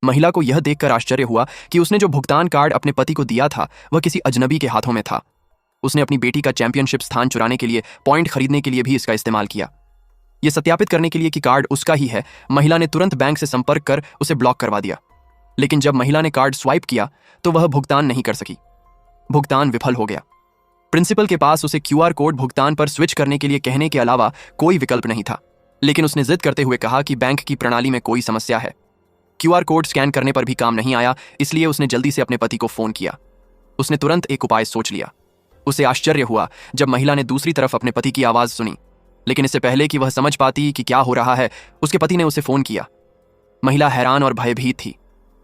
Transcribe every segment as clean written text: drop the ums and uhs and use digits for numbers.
महिला को यह देखकर आश्चर्य हुआ कि उसने जो भुगतान कार्ड अपने पति को दिया था वह किसी अजनबी के हाथों में था। उसने अपनी बेटी का चैंपियनशिप स्थान चुराने के लिए पॉइंट खरीदने के लिए भी इसका इस्तेमाल किया। यह सत्यापित करने के लिए कि कार्ड उसका ही है, महिला ने तुरंत बैंक से संपर्क कर उसे ब्लॉक करवा दिया। लेकिन जब महिला ने कार्ड स्वाइप किया तो वह भुगतान नहीं कर सकी। भुगतान विफल हो गया। प्रिंसिपल के पास उसे क्यूआर कोड भुगतान पर स्विच करने के लिए कहने के अलावा कोई विकल्प नहीं था, लेकिन उसने जिद करते हुए कहा कि बैंक की प्रणाली में कोई समस्या है। क्यूआर कोड स्कैन करने पर भी काम नहीं आया, इसलिए उसने जल्दी से अपने पति को फोन किया। उसने तुरंत एक उपाय सोच लिया। उसे आश्चर्य हुआ जब महिला ने दूसरी तरफ अपने पति की आवाज सुनी, लेकिन इससे पहले कि वह समझ पाती कि क्या हो रहा है, उसके पति ने उसे फोन किया। महिला हैरान और भयभीत थी।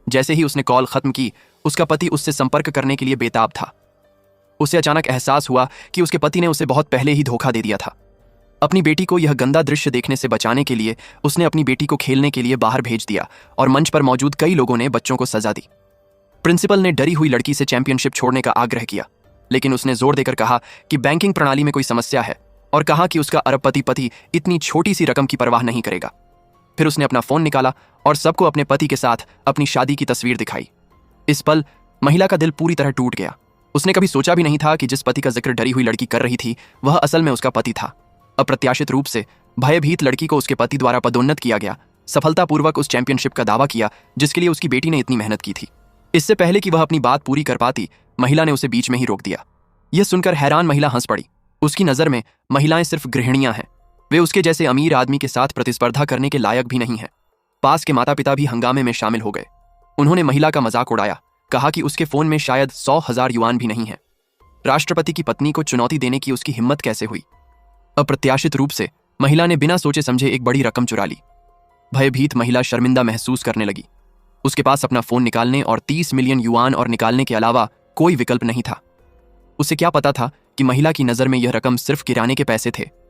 जैसे ही उसने कॉल खत्म की, उसका पति उससे संपर्क करने के लिए बेताब था। उसे अचानक एहसास हुआ कि उसके पति ने उसे बहुत पहले ही धोखा दे दिया था। अपनी बेटी को यह गंदा दृश्य देखने से बचाने के लिए उसने अपनी बेटी को खेलने के लिए बाहर भेज दिया और मंच पर मौजूद कई लोगों ने बच्चों को सजा दी। प्रिंसिपल ने डरी हुई लड़की से चैंपियनशिप छोड़ने का आग्रह किया, लेकिन उसने जोर देकर कहा कि बैंकिंग प्रणाली में कोई समस्या है और कहा कि उसका अरबपति पति इतनी छोटी सी रकम की परवाह नहीं करेगा। फिर उसने अपना फोन निकाला और सबको अपने पति के साथ अपनी शादी की तस्वीर दिखाई। इस पल महिला का दिल पूरी तरह टूट गया। उसने कभी सोचा भी नहीं था कि जिस पति का जिक्र डरी हुई लड़की कर रही थी वह असल में उसका पति था। अप्रत्याशित रूप से भयभीत लड़की को उसके पति द्वारा पदोन्नत किया गया, सफलतापूर्वक उस चैंपियनशिप का दावा किया जिसके लिए उसकी बेटी ने इतनी मेहनत की थी। इससे पहले कि वह अपनी बात पूरी कर पाती, महिला ने उसे बीच में ही रोक दिया। यह सुनकर हैरान महिला हंस पड़ी। उसकी नजर में महिलाएं सिर्फ गृहिणियां हैं। वे उसके जैसे अमीर आदमी के साथ प्रतिस्पर्धा करने के लायक भी नहीं है। पास के माता पिता भी हंगामे में शामिल हो गए। उन्होंने महिला का मजाक उड़ाया, कहा कि उसके फोन में शायद 100,000 युआन भी नहीं है। राष्ट्रपति की पत्नी को चुनौती देने की उसकी हिम्मत कैसे हुई? अप्रत्याशित रूप से महिला ने बिना सोचे समझे एक बड़ी रकम चुरा ली। भयभीत महिला शर्मिंदा महसूस करने लगी। उसके पास अपना फोन निकालने और 30 मिलियन युआन और निकालने के अलावा कोई विकल्प नहीं था। उसे क्या पता था कि महिला की नजर में यह रकम सिर्फ किराने के पैसे थे।